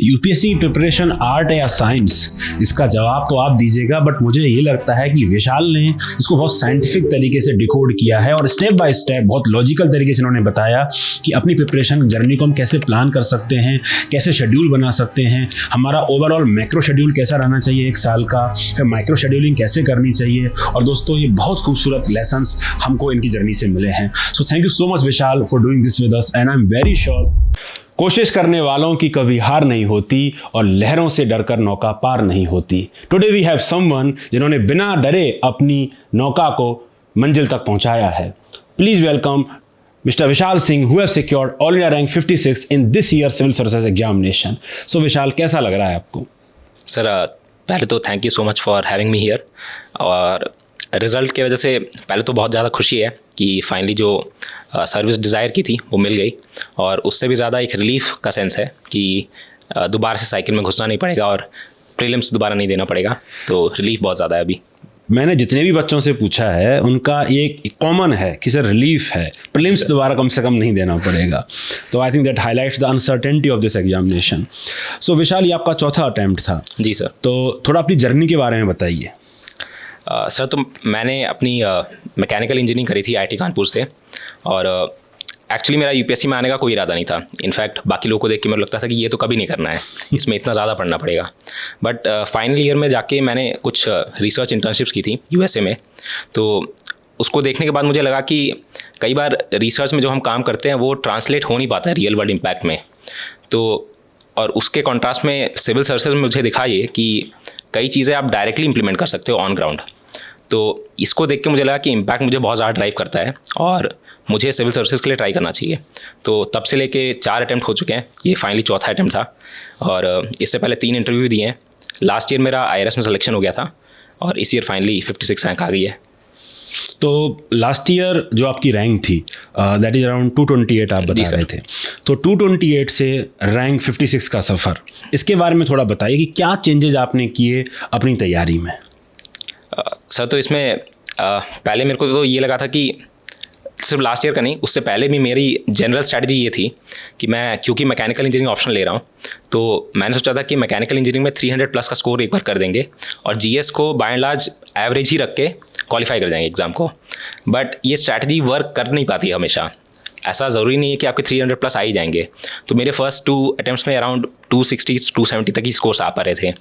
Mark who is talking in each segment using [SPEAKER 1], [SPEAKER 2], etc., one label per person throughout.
[SPEAKER 1] UPSC preparation art है या science, इसका जवाब तो आप दीजिएगा, बट मुझे ये लगता है कि विशाल ने इसको बहुत साइंटिफिक तरीके से डिकोड किया है और स्टेप बाय स्टेप बहुत लॉजिकल तरीके से उन्होंने बताया कि अपनी प्रिपरेशन जर्नी को हम कैसे प्लान कर सकते हैं, कैसे शेड्यूल बना सकते हैं, हमारा ओवरऑल मैक्रो शेड्यूल कैसा रहना चाहिए एक साल का, फिर माइक्रो शेड्यूलिंग कैसे करनी चाहिए। और दोस्तों ये बहुत खूबसूरत लेसन्स हमको इनकी जर्नी से मिले हैं। सो thank you so much Vishal for doing this with us and I am very sure कोशिश करने वालों की कभी हार नहीं होती और लहरों से डरकर नौका पार नहीं होती। टुडे वी हैव समवन जिन्होंने बिना डरे अपनी नौका को मंजिल तक पहुंचाया है। Please welcome mister Vishal Singh who have secured all India rank 56 in this year civil services examination. So Vishal, कैसा लग रहा है आपको?
[SPEAKER 2] सर पहले तो thank you so much for having me here. और रिज़ल्ट की वजह से पहले तो बहुत ज़्यादा खुशी है कि फाइनली जो सर्विस डिज़ायर की थी वो मिल गई, और उससे भी ज़्यादा एक रिलीफ का सेंस है कि दोबारा से साइकिल में घुसना नहीं पड़ेगा और प्रीलिम्स दोबारा नहीं देना पड़ेगा। तो रिलीफ बहुत ज़्यादा है अभी।
[SPEAKER 1] मैंने जितने भी बच्चों से पूछा है उनका ये कॉमन है कि सर रिलीफ है, प्रीलिम्स दोबारा कम से कम नहीं देना पड़ेगा। तो I think that highlights the uncertainty of this examination. So Vishal, ये आपका चौथा अटैम्प्ट था।
[SPEAKER 2] जी सर।
[SPEAKER 1] तो थोड़ा अपनी जर्नी के बारे में बताइए।
[SPEAKER 2] सर तो मैंने अपनी मैकेनिकल इंजीनियरिंग करी थी आईआईटी कानपुर से, और एक्चुअली मेरा यूपीएससी में आने का कोई इरादा नहीं था। इनफैक्ट बाकी लोगों को देख के मेरे लगता था कि ये तो कभी नहीं करना है, इसमें इतना ज़्यादा पढ़ना पड़ेगा। बट फाइनल ईयर में जाके मैंने कुछ रिसर्च इंटर्नशिप्स की थी यूएसए में। तो उसको देखने के बाद मुझे लगा कि कई बार रिसर्च में जो हम काम करते हैं वो ट्रांसलेट हो नहीं पाता है रियल वर्ल्ड इम्पैक्ट में। तो और उसके कॉन्ट्रास्ट में सिविल सर्विसेज में मुझे दिखा ये कि कई चीज़ें आप डायरेक्टली इंप्लीमेंट कर सकते हो ऑन ग्राउंड। तो इसको देख के मुझे लगा कि इम्पैक्ट मुझे बहुत ज़्यादा ड्राइव करता है और मुझे सिविल सर्विसेज के लिए ट्राई करना चाहिए। तो तब से लेके 4 अटैम्प्ट हो चुके हैं, ये फाइनली चौथा अटैम्प्ट था। और इससे पहले 3 इंटरव्यू दिए हैं। लास्ट ईयर मेरा IRS में सिलेक्शन हो गया था और इस ईयर फाइनली 56 रैंक आ गई है।
[SPEAKER 1] तो लास्ट ईयर जो आपकी रैंक थी दैट इज अराउंड 228 आप बता रहे थे। तो 228 से रैंक 56 का सफ़र, इसके बारे में थोड़ा बताइए कि क्या चेंजेस आपने किए अपनी तैयारी में?
[SPEAKER 2] सर तो इसमें पहले मेरे को तो ये लगा था कि सिर्फ लास्ट ईयर का नहीं, उससे पहले भी मेरी जनरल स्ट्रैटेजी ये थी कि मैं क्योंकि मैकेनिकल इंजीनियरिंग ऑप्शन ले रहा हूँ, तो मैंने सोचा था कि मैकेनिकल इंजीनियरिंग में 300 प्लस का स्कोर एक बार कर देंगे और जीएस को बाय एंड लार्ज एवरेज ही रख के क्वालिफाई कर जाएंगे एग्ज़ाम को। बट ये स्ट्रैटेजी वर्क कर नहीं पाती है हमेशा। ऐसा ज़रूरी नहीं है कि आपके 300 प्लस आ ही जाएंगे। तो मेरे फर्स्ट 2 अटैम्प्ट्स में अराउंड 260 270 तक ही स्कोर्स आ पा रहे थे।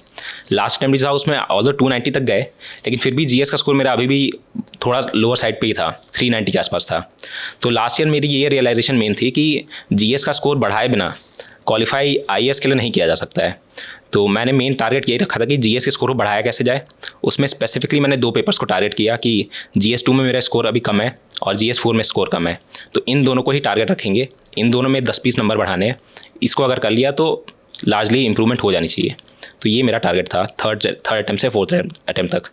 [SPEAKER 2] लास्ट अटैम्प्ट जो था उसमें ऑल्दो 290 तक गए, लेकिन फिर भी जीएस का स्कोर मेरा अभी भी थोड़ा लोअर साइड पे ही था, 390 के आसपास था। तो लास्ट ईयर मेरी ये रियलाइजेशन मेन थी कि जीएस का स्कोर बढ़ाए बिना क्वालिफाई आईएएस के लिए नहीं किया जा सकता है। तो मैंने मेन टारगेट यही रखा था कि जीएस के स्कोर को बढ़ाया कैसे जाए। उसमें स्पेसिफिकली मैंने 2 पेपर्स को टारगेट किया कि GS 2 में मेरा स्कोर अभी कम है और GS 4 में स्कोर कम है, तो इन दोनों को ही टारगेट रखेंगे। इन दोनों में 10-20 नंबर बढ़ाने हैं। इसको अगर कर लिया तो लार्जली इंप्रूवमेंट हो जानी चाहिए। तो ये मेरा टारगेट था थर्ड अटैम्प्ट से 4th अटैम्प्ट तक।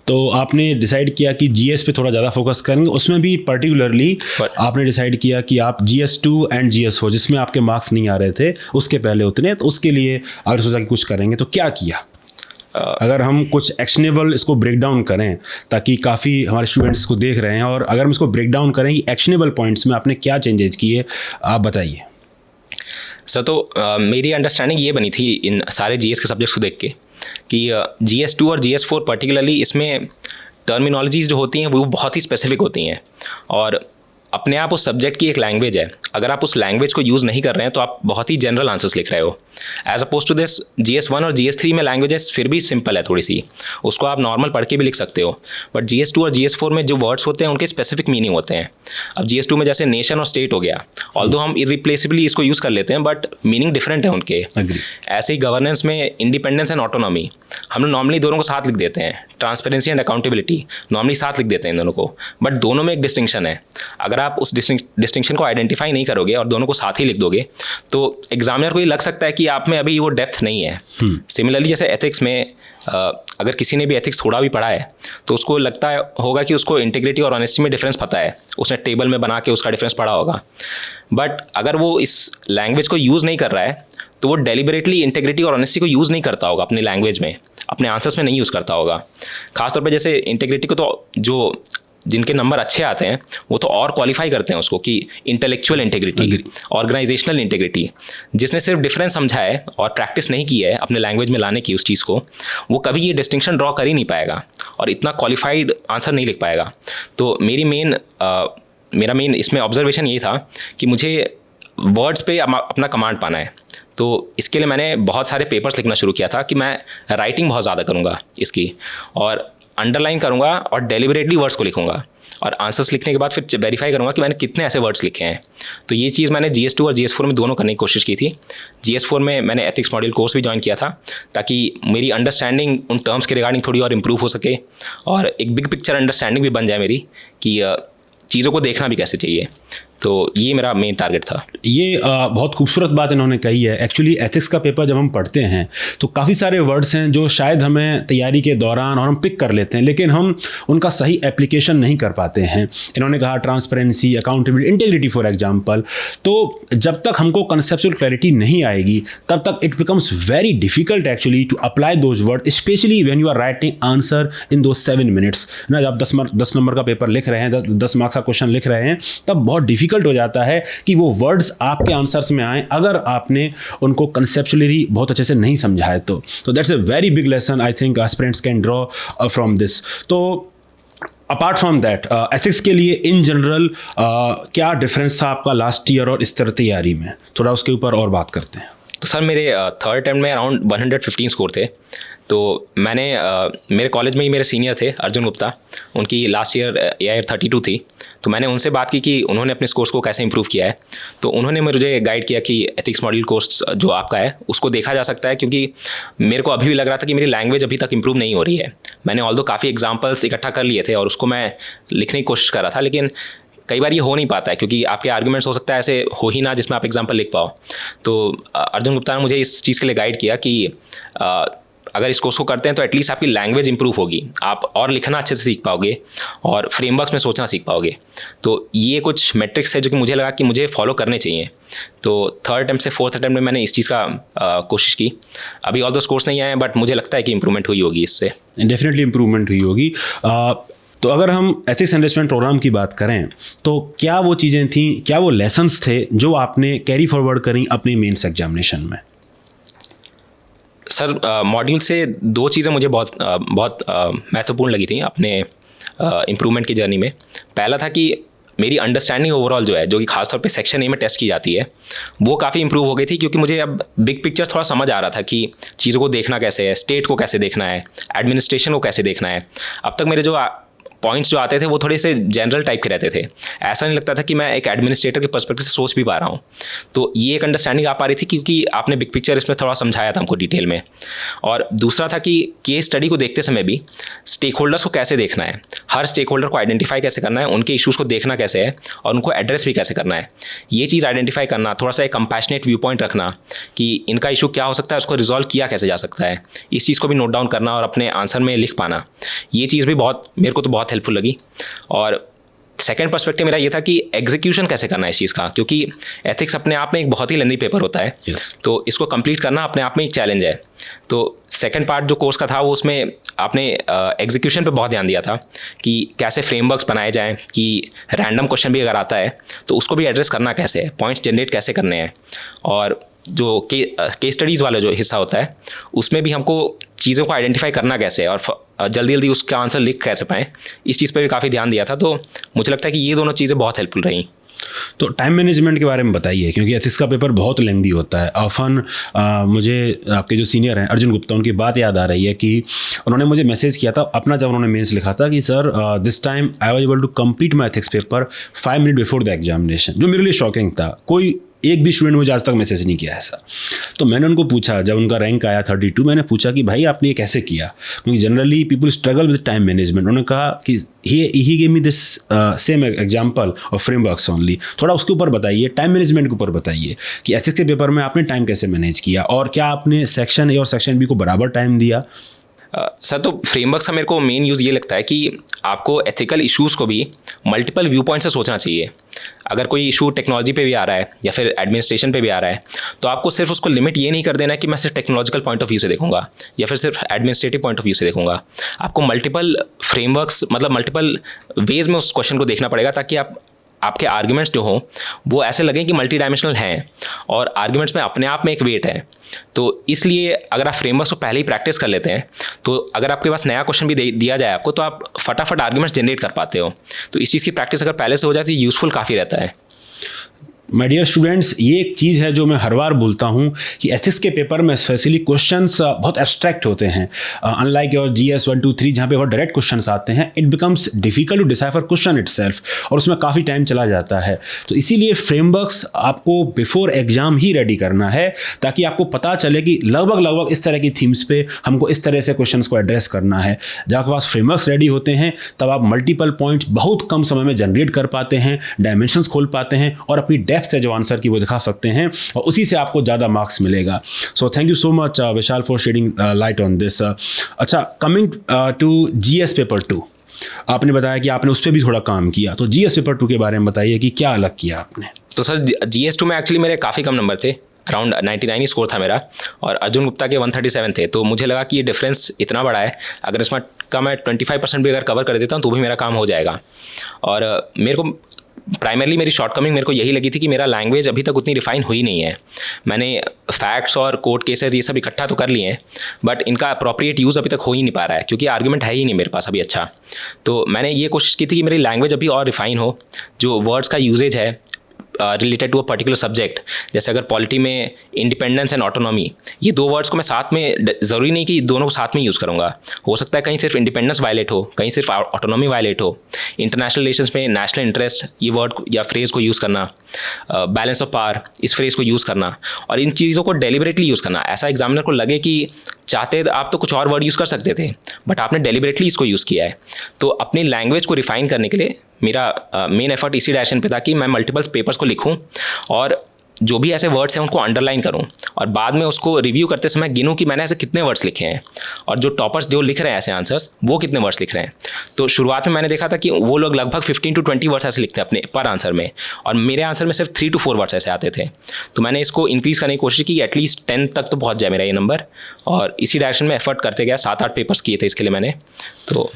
[SPEAKER 1] तो आपने डिसाइड किया कि जीएस पे थोड़ा ज़्यादा फोकस करेंगे, उसमें भी पर्टिकुलरली आपने डिसाइड किया कि आप GS 2 एंड GS 4 जिसमें आपके मार्क्स नहीं आ रहे थे उसके पहले उतने, तो उसके लिए अगर सोचा कि कुछ करेंगे तो क्या किया? अगर हम कुछ एक्शनेबल इसको ब्रेक डाउन करें, ताकि काफ़ी हमारे स्टूडेंट्स को देख रहे हैं, और अगर हम इसको ब्रेक डाउन करें कि एक्शनेबल पॉइंट्स में आपने क्या चेंजेस किए, आप बताइए।
[SPEAKER 2] सर तो मेरी अंडरस्टैंडिंग ये बनी थी इन सारे जीएस के सब्जेक्ट्स को देख के कि GS 2 और GS 4 पर्टिकुलरली इसमें टर्मिनोलॉजीज़ जो होती हैं वो बहुत ही स्पेसिफिक होती हैं और अपने आप उस सब्जेक्ट की एक लैंग्वेज है। अगर आप उस लैंग्वेज को यूज़ नहीं कर रहे हैं तो आप बहुत ही जनरल आंसर्स लिख रहे हो। As oppose to this GS 1 और GS 3 में लैंग्वेजेस फिर भी सिंपल है थोड़ी सी, उसको आप नॉर्मल पढ़ के भी लिख सकते हो। बट GS 2 और GS 4 में जो वर्ड्स होते हैं उनके स्पेसिफिक मीनिंग होते हैं। अब GS 2 में जैसे नेशन और स्टेट हो गया, ऑल्दो हम इरिप्लेसिबली इसको यूज़ कर लेते हैं बट मीनिंग डिफरेंट है उनके। ऐसे ही गवर्नेंस में इंडिपेंडेंस एंड ऑटोनॉमी हम लोग नॉर्मली दोनों को साथ लिख देते हैं। ट्रांसपेरेंसी एंड अकाउंटेबिलिटी नॉर्मली साथ लिख देते हैं इन दोनों को, बट दोनों में एक डिस्टिंक्शन है। अगर आप उस डिस्टिंक्शन को आइडेंटिफाई नहीं करोगे और दोनों को साथ ही लिख दोगे तो एग्जामिनर को ये लग सकता है कि आप में अभी वो डेप्थ नहीं है। सिमिलरली जैसे एथिक्स में अगर किसी ने भी एथिक्स थोड़ा भी पढ़ा है तो उसको लगता है होगा कि उसको इंटीग्रिटी और ऑनेस्टी में डिफरेंस पता है, उसने टेबल में बना के उसका डिफरेंस पढ़ा होगा। बट अगर वो इस लैंग्वेज को यूज़ नहीं कर रहा है तो वो डेलिबरेटली इंटीग्रिटी और ऑनेस्टी को यूज़ नहीं करता होगा अपनी लैंग्वेज में, अपने आंसर्स में नहीं यूज़ करता होगा। खासतौर पे जैसे इंटीग्रिटी को तो जो जिनके नंबर अच्छे आते हैं वो तो और क्वालिफाई करते हैं उसको कि इंटेलेक्चुअल इंटीग्रिटी, ऑर्गेनाइजेशनल इंटीग्रिटी। जिसने सिर्फ डिफरेंस समझा है और प्रैक्टिस नहीं की है अपने लैंग्वेज में लाने की उस चीज़ को, वो कभी ये डिस्टिंक्शन ड्रॉ कर ही नहीं पाएगा और इतना क्वालिफाइड आंसर नहीं लिख पाएगा। तो मेरा मेन इसमें ऑब्जर्वेशन ये था कि मुझे वर्ड्स पे अपना कमांड पाना है। तो इसके लिए मैंने बहुत सारे पेपर्स लिखना शुरू किया था कि मैं राइटिंग बहुत ज़्यादा करूँगा इसकी, और अंडरलाइन करूँगा और डेलिबरेटली वर्ड्स को लिखूँगा, और आंसर्स लिखने के बाद फिर वेरीफाई करूँगा कि मैंने कितने ऐसे वर्ड्स लिखे हैं। तो ये चीज़ मैंने GS2 और GS4 में दोनों करने की कोशिश की थी। GS4 में मैंने एथिक्स मॉड्यूल कोर्स भी ज्वाइन किया था ताकि मेरी अंडरस्टैंडिंग उन टर्म्स के रिगार्डिंग थोड़ी और इम्प्रूव हो सके और एक बिग पिक्चर अंडरस्टैंडिंग भी बन जाए मेरी कि चीज़ों को देखना भी कैसे चाहिए। तो ये मेरा मेन टारगेट था।
[SPEAKER 1] ये बहुत खूबसूरत बात इन्होंने कही है। एक्चुअली एथिक्स का पेपर जब हम पढ़ते हैं तो काफ़ी सारे वर्ड्स हैं जो शायद हमें तैयारी के दौरान और हम पिक कर लेते हैं, लेकिन हम उनका सही एप्लीकेशन नहीं कर पाते हैं। इन्होंने कहा transparency, accountability, integrity for example. तो जब तक हमको कंसेप्चुअल क्लैरिटी नहीं आएगी तब तक it becomes very difficult actually to apply those word, specially when you are writing answer in दो 7 मिनट्स ना। जब 10 नंबर का पेपर लिख रहे हैं, 10 मार्क्स का क्वेश्चन लिख रहे हैं, तब बहुत डिफिकल्ट हो जाता है कि वो वर्ड्स आपके आंसर्स में आए अगर आपने उनको कंसेप्चुअली बहुत अच्छे से नहीं समझा है। तो that's a very big lesson I think aspirants can draw from this. तो अपार्ट फ्रॉम दैट एथिक्स के लिए इन जनरल क्या डिफरेंस था आपका लास्ट ईयर और इस तरह तैयारी में, थोड़ा उसके ऊपर और बात करते हैं।
[SPEAKER 2] तो सर मेरे थर्ड अटेम्प्ट में अराउंड 115 स्कोर थे। तो मैंने मेरे कॉलेज में ही मेरे सीनियर थे अर्जुन गुप्ता, उनकी लास्ट ईयर AIR 32 थी। तो मैंने उनसे बात की कि उन्होंने अपने स्कोर्स को कैसे इंप्रूव किया है। तो उन्होंने मुझे गाइड किया कि एथिक्स मॉड्यूल कोर्स जो आपका है उसको देखा जा सकता है, क्योंकि मेरे को अभी भी लग रहा था कि मेरी लैंग्वेज अभी तक इंप्रूव नहीं हो रही है। मैंने ऑल्दो काफ़ी एग्जाम्पल्स इकट्ठा कर लिए थे और उसको मैं लिखने की कोशिश कर रहा था, लेकिन कई बार ये हो नहीं पाता है क्योंकि आपके आर्ग्यूमेंट्स हो सकता है ऐसे हो ही ना जिसमें आप एग्जाम्पल लिख पाओ। तो अर्जुन गुप्ता ने मुझे इस चीज़ के लिए गाइड किया कि अगर इस कोर्स को करते हैं तो एटलीस्ट आपकी लैंग्वेज इंप्रूव होगी, आप और लिखना अच्छे से सीख पाओगे और फ्रेमवर्क्स में सोचना सीख पाओगे। तो ये कुछ मेट्रिक्स है जो कि मुझे लगा कि मुझे फॉलो करने चाहिए। तो थर्ड अटेम्प्ट से फोर्थ अटेम्प्ट में मैंने इस चीज़ का कोशिश की। अभी ऑल दो स्कोर्स नहीं आए हैं, बट मुझे लगता है कि इंप्रूवमेंट हुई होगी इससे।
[SPEAKER 1] डेफिनेटली इंप्रूवमेंट हुई होगी। तो अगर हम एथिक्स एनरिचमेंट प्रोग्राम की बात करें तो क्या वो चीज़ें थीं, क्या वो लेसन्स थे जो आपने कैरी फॉरवर्ड करी अपनी मेंस एग्जामिनेशन में?
[SPEAKER 2] सर मॉड्यूल से 2 चीज़ें मुझे बहुत महत्वपूर्ण लगी थी अपने इम्प्रूवमेंट की जर्नी में। पहला था कि मेरी अंडरस्टैंडिंग ओवरऑल जो है, जो कि खासतौर पे सेक्शन ए में टेस्ट की जाती है, वो काफ़ी इंप्रूव हो गई थी, क्योंकि मुझे अब बिग पिक्चर थोड़ा समझ आ रहा था कि चीज़ों को देखना कैसे है, स्टेट को कैसे देखना है, एडमिनिस्ट्रेशन को कैसे देखना है। अब तक मेरे जो पॉइंट्स जो आते थे वो थोड़े से जनरल टाइप के रहते थे। ऐसा नहीं लगता था कि मैं एक एडमिनिस्ट्रेटर के पर्सपेक्टिव से सोच भी पा रहा हूँ। तो ये एक अंडरस्टैंडिंग आ पा रही थी क्योंकि आपने बिग पिक्चर इसमें थोड़ा समझाया था हमको डिटेल में। और दूसरा था कि केस स्टडी को देखते समय भी स्टेक होल्डर्स को कैसे देखना है, हर स्टेक होल्डर को आइडेंटिफाई कैसे करना है, उनके इशूज़ को देखना कैसे है और उनको एड्रेस भी कैसे करना है। ये चीज़ आइडेंटिफाई करना, थोड़ा सा एक कंपैशनेट व्यू पॉइंट रखना कि इनका इशू क्या हो सकता है, उसको रिजॉल्व किया कैसे जा सकता है, इस चीज़ को भी नोट डाउन करना और अपने आंसर में लिख पाना। ये चीज़ भी मेरे को तो बहुत हेल्पफुल लगी। और सेकंड पर्सपेक्टिव मेरा ये था कि एग्जीक्यूशन कैसे करना है इस चीज़ का, क्योंकि एथिक्स अपने आप में एक बहुत ही लेंदी पेपर होता है। तो इसको कंप्लीट करना अपने आप में एक चैलेंज है। तो सेकंड पार्ट जो कोर्स का था वो उसमें आपने एग्जीक्यूशन पे बहुत ध्यान दिया था कि कैसे फ्रेमवर्क्स बनाए जाएं, कि रैंडम क्वेश्चन भी अगर आता है तो उसको भी एड्रेस करना कैसे है, पॉइंट्स जनरेट कैसे करने हैं, और जो केस स्टडीज़ वाला जो हिस्सा होता है उसमें भी हमको चीज़ों को आइडेंटिफाई करना कैसे है और जल्दी जल्दी उसका आंसर लिख कैसे पाएँ, इस चीज़ पे भी काफ़ी ध्यान दिया था। तो मुझे लगता है कि ये दोनों चीज़ें बहुत हेल्पफुल रहीं।
[SPEAKER 1] तो टाइम मैनेजमेंट के बारे में बताइए, क्योंकि एथिक्स का पेपर बहुत लेंदी होता है। ऑफन मुझे आपके जो सीनियर हैं अर्जुन गुप्ता, उनकी बात याद आ रही है कि उन्होंने मुझे मैसेज किया था अपना, जब उन्होंने मेंस लिखा था कि sir this time I was able to complete my ethics paper 5 minute before the examination, जो मेरे लिए शॉकिंग था। कोई एक भी स्टूडेंट मुझे आज तक मैसेज नहीं किया ऐसा। तो मैंने उनको पूछा, जब उनका रैंक आया 32, मैंने पूछा कि भाई आपने ये कैसे किया, क्योंकि generally people struggle with time management. उन्होंने कहा कि he gave me this same example of frameworks only. थोड़ा उसके ऊपर बताइए, टाइम मैनेजमेंट के ऊपर बताइए कि एथिक्स के पेपर में आपने टाइम कैसे मैनेज किया और क्या आपने सेक्शन ए और सेक्शन बी को बराबर टाइम दिया?
[SPEAKER 2] सर तो फ्रेमवर्क्स का मेरे को मेन यूज़ ये लगता है कि आपको एथिकल इश्यूज़ को भी मल्टीपल व्यू पॉइंट से सोचना चाहिए। अगर कोई इशू टेक्नोलॉजी पे भी आ रहा है या फिर एडमिनिस्ट्रेशन पे भी आ रहा है, तो आपको सिर्फ उसको लिमिट ये नहीं कर देना कि मैं सिर्फ टेक्नोलॉजिकल पॉइंट ऑफ व्यू से देखूंगा या फिर सिर्फ एडमिनिस्ट्रेटिव पॉइंट ऑफ व्यू से देखूंगा। आपको मल्टीपल फ्रेमवर्क्स मतलब मल्टीपल वेज में उस क्वेश्चन को देखना पड़ेगा, ताकि आपके आर्ग्यूमेंट्स जो हों वो ऐसे लगें कि मल्टी डायमेंशनल हैं और आर्ग्यूमेंट्स में अपने आप में एक वेट है। तो इसलिए अगर आप फ्रेमवर्क्स को पहले ही प्रैक्टिस कर लेते हैं, तो अगर आपके पास नया क्वेश्चन भी दिया जाए आपको, तो आप फटाफट आर्ग्यूमेंट्स जनरेट कर पाते हो। तो इस चीज़ की प्रैक्टिस अगर पहले से हो जाए तो यूज़फुल काफ़ी रहता है।
[SPEAKER 1] माय डियर स्टूडेंट्स, ये एक चीज़ है जो मैं हर बार बोलता हूँ कि एथिक्स के पेपर में स्पेशली क्वेश्चंस बहुत एब्स्ट्रैक्ट होते हैं। अनलाइक योर GS 1 2 3 जहाँ पे बहुत डायरेक्ट क्वेश्चंस आते हैं, it becomes difficult to decipher question itself, और उसमें काफ़ी टाइम चला जाता है। तो इसीलिए फ्रेमवर्क्स आपको बिफोर एग्जाम ही रेडी करना है, ताकि आपको पता चले कि लगभग इस तरह की थीम्स पे हमको इस तरह से क्वेश्चन को एड्रेस करना है। जब आपके पास फ्रेमवर्क्स रेडी होते हैं तब आप मल्टीपल पॉइंट्स बहुत कम समय में जनरेट कर पाते हैं, डायमेंशंस खोल पाते हैं और अपनी डेप्थ से जो आंसर की वो दिखा सकते हैं, और उसी से आपको ज़्यादा मार्क्स मिलेगा। So thank you so much Vishal for shedding light on this. अच्छा, कमिंग टू GS पेपर 2, आपने बताया कि आपने उस पर भी थोड़ा काम किया, तो GS पेपर 2 के बारे में बताइए कि क्या अलग किया आपने।
[SPEAKER 2] तो सर GS 2 में एक्चुअली मेरे काफ़ी कम नंबर थे, अराउंड 99 ही स्कोर था मेरा, और अर्जुन गुप्ता के 137 थे। तो मुझे लगा कि ये डिफरेंस इतना बड़ा है, अगर इसमें का मैं 25% भी अगर कवर कर देता हूँ तो भी मेरा काम हो जाएगा। और मेरे को प्राइमरली मेरी शॉर्टकमिंग मेरे को यही लगी थी कि मेरा लैंग्वेज अभी तक उतनी रिफाइन हुई नहीं है। मैंने फैक्ट्स और कोर्ट केसेस ये सब इकट्ठा तो कर लिए हैं, बट इनका अप्रोप्रिएट यूज़ अभी तक हो ही नहीं पा रहा है, क्योंकि आर्ग्यूमेंट है ही नहीं मेरे पास अभी अच्छा। तो मैंने ये कोशिश की थी कि मेरी लैंग्वेज अभी और रिफाइन हो, जो वर्ड्स का यूजेज है related to a particular subject, जैसे अगर पॉलिटी में इंडिपेंडेंस एंड ऑटोनॉमी, ये दो वर्ड्स को मैं साथ में, ज़रूरी नहीं कि दोनों को साथ में यूज़ करूँगा, हो सकता है कहीं सिर्फ इंडिपेंडेंस वायलेट हो, कहीं सिर्फ ऑटोनॉमी वायलेट हो। इंटरनेशनल रिलेशंस में नेशनल इंटरेस्ट ये वर्ड या फ्रेज़ को यूज़ करना, बैलेंस ऑफ पावर इस फ्रेज़ को यूज़ करना, और इन चीज़ों को डेलिबरेटली यूज़ करना। ऐसा एग्जामिनर को लगे कि चाहते आप तो कुछ और वर्ड यूज़ कर सकते थे, बट आपने डेलिबरेटली इसको यूज़ किया है। तो अपनी लैंग्वेज को रिफाइन करने के लिए मेरा मेन एफर्ट इसी डायरेक्शन पे था कि मैं मल्टीपल पेपर्स को लिखूं और जो भी ऐसे वर्ड्स हैं उनको अंडरलाइन करूं, और बाद में उसको रिव्यू करते समय गिनूं कि मैंने ऐसे कितने वर्ड्स लिखे हैं, और जो टॉपर्स जो लिख रहे हैं ऐसे आंसर्स वो कितने वर्ड्स लिख रहे हैं। तो शुरुआत में मैंने देखा था कि वो लोग लगभग 15 to 20 वर्ड्स ऐसे लिखते हैं अपने पर आंसर में, और मेरे आंसर में सिर्फ 3 to 4 वर्ड्स ऐसे आते थे। तो मैंने इसको इंक्रीज़ करने की कोशिश की, एटलीस्ट 10 तक तो पहुँच जाए मेरा ये नंबर, और इसी डायरेक्शन में एफर्ट करते गया। 7-8 पेपर्स किए थे इसके लिए मैंने। तो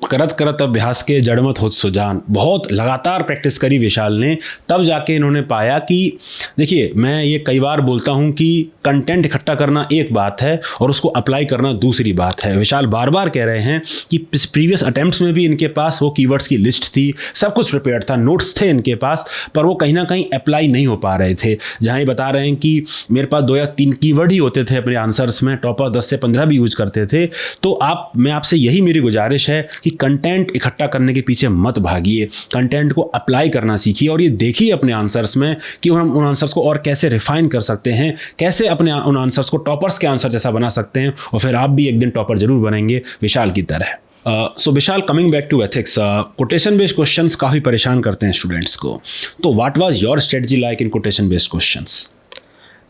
[SPEAKER 1] करत करत अभ्यास के जड़मत होत सुजान, बहुत लगातार प्रैक्टिस करी विशाल ने, तब जाके इन्होंने पाया कि देखिए, मैं ये कई बार बोलता हूँ कि कंटेंट इकट्ठा करना एक बात है और उसको अप्लाई करना दूसरी बात है। विशाल बार बार कह रहे हैं कि प्रीवियस अटेम्प्ट्स में भी इनके पास वो कीवर्ड्स की लिस्ट थी, सब कुछ प्रिपेयर्ड था, नोट्स थे इनके पास, पर वो कहीं ना कहीं अप्लाई नहीं हो पा रहे थे। जहाँ ये बता रहे हैं कि मेरे पास 2 या 3 कीवर्ड ही होते थे अपने आंसर्स में, टॉपर 10 से 15 भी यूज करते थे। तो मैं आपसे यही मेरी गुजारिश है कि कंटेंट इकट्ठा करने के पीछे मत भागिए, कंटेंट को अप्लाई करना सीखिए, और ये देखिए अपने आंसर्स में कि हम उन आंसर्स को और कैसे रिफाइन कर सकते हैं, कैसे अपने उन आंसर्स को टॉपर्स के आंसर जैसा बना सकते हैं, और फिर आप भी एक दिन टॉपर जरूर बनेंगे विशाल की तरह। So Vishal, coming back to ethics, quotation based questions काफ़ी परेशान करते हैं स्टूडेंट्स को, तो what was your strategy like in quotation based questions?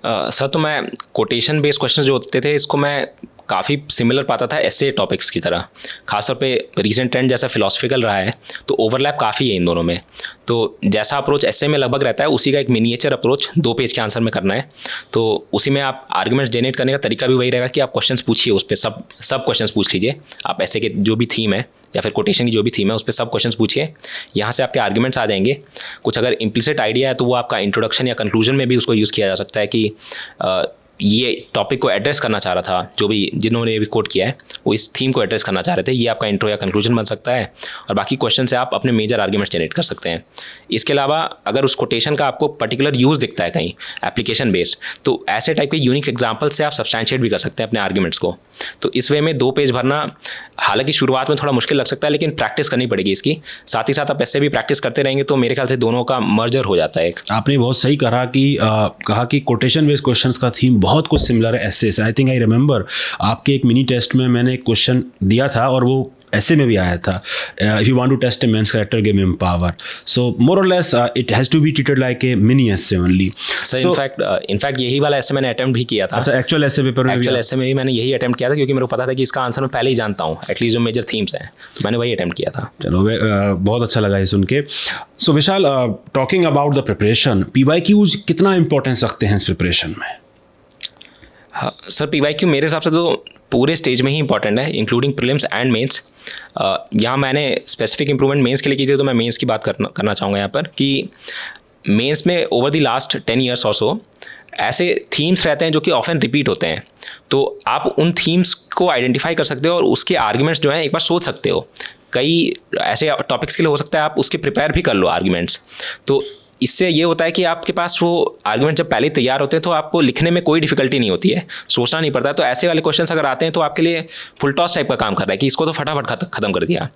[SPEAKER 2] Sir तो मैं कोटेशन बेस्ड क्वेश्चंस जो होते थे इसको मैं काफ़ी सिमिलर पाता था ऐसे टॉपिक्स की तरह। खासतौर पे रीसेंट ट्रेंड जैसा फिलोसफिकल रहा है तो ओवरलैप काफ़ी है इन दोनों में। तो जैसा अप्रोच एसे में लगभग रहता है उसी का एक मिनिएचर अप्रोच 2 पेज के आंसर में करना है। तो उसी में आप आर्ग्यूमेंट्स जनरेट करने का तरीका भी वही रहेगा कि आप क्वेश्चंस पूछिए, उस पर सब क्वेश्चंस पूछ लीजिए। आप ऐसे के जो भी थीम है या फिर कोटेशन की जो भी थीम है उस पर सब क्वेश्चंस पूछिए, यहाँ से आपके आर्ग्यूमेंट्स आ जाएंगे। कुछ अगर इम्प्लिसिट आइडिया है तो वो आपका इंट्रोडक्शन या कंक्लूजन में भी उसको यूज़ किया जा सकता है कि ये टॉपिक को एड्रेस करना चाह रहा था, जो भी जिन्होंने ये भी कोट किया है वो इस थीम को एड्रेस करना चाह रहे थे, ये आपका इंट्रो या कंक्लूजन बन सकता है। और बाकी क्वेश्चन से आप अपने मेजर आर्ग्यूमेंट्स जनरेट कर सकते हैं। इसके अलावा अगर उस कोटेशन का आपको पर्टिकुलर यूज़ दिखता है कहीं एप्लीकेशन बेस्ड, तो ऐसे टाइप के यूनिक एग्जाम्पल से आप सब्सटैंशिएट भी कर सकते हैं अपने आर्ग्यूमेंट्स को। तो इस वे में 2 पेज भरना हालांकि शुरुआत में थोड़ा मुश्किल लग सकता है, लेकिन प्रैक्टिस करनी पड़ेगी इसकी। साथ ही साथ आप ऐसे भी प्रैक्टिस करते रहेंगे तो मेरे ख्याल से दोनों का मर्जर हो जाता है।
[SPEAKER 1] आपने बहुत सही कहा कि कोटेशन बेस्ड क्वेश्चंस का थीम बहुत कुछ सिमिलर है एसेस। आई थिंक आई रिमेंबर आपके एक मिनी टेस्ट में मैंने एक क्वेश्चन दिया था और वो ऐसे में भी आया था, if you want to test a man's character give him power. So more और less it has to be treated like a mini essay only.
[SPEAKER 2] Sir in fact यही वाला ऐसे मैंने अटेम्प्ट भी किया था.
[SPEAKER 1] अच्छा, एक्चुअल ऐसे पेपर में
[SPEAKER 2] भी मैंने यही अटेम्प्ट किया था, क्योंकि मेरे को पता था कि इसका आंसर मैं पहले ही जानता हूँ, एटलीस्ट जो मेजर थीम्स हैं, तो मैंने वही अटेम्प्ट किया था.
[SPEAKER 1] चलो, बहुत अच्छा लगा ये सुन के. So Vishal, talking about the preparation, PYQs कितना इंपॉर्टेंस रखते हैं इस प्रिपरेशन में?
[SPEAKER 2] हाँ सर, PYQ मेरे हिसाब से तो पूरे स्टेज में ही इंपॉर्टेंट है, इंक्लूडिंग प्रीलिम्स एंड मेंस. यहाँ मैंने स्पेसिफिक इंप्रूवमेंट मेंस के लिए की थी, तो मैं मेंस की बात करना चाहूँगा यहाँ पर कि मेंस में ओवर द लास्ट 10 years और सो ऐसे थीम्स रहते हैं जो कि ऑफन रिपीट होते हैं. तो आप उन थीम्स को आइडेंटिफाई कर सकते हो और उसके आर्ग्यूमेंट्स जो हैं एक बार सोच सकते हो. कई ऐसे टॉपिक्स के लिए हो सकता है आप उसके प्रिपेयर भी कर लो आर्ग्यूमेंट्स. तो इससे ये होता है कि आपके पास वो आर्गुमेंट जब पहले तैयार होते हैं तो आपको लिखने में कोई डिफिकल्टी नहीं होती है, सोचना नहीं पड़ता. तो ऐसे वाले क्वेश्चंस अगर आते हैं तो आपके लिए फुल टॉस टाइप का काम कर रहा है कि इसको तो फटाफट खत्म कर दिया.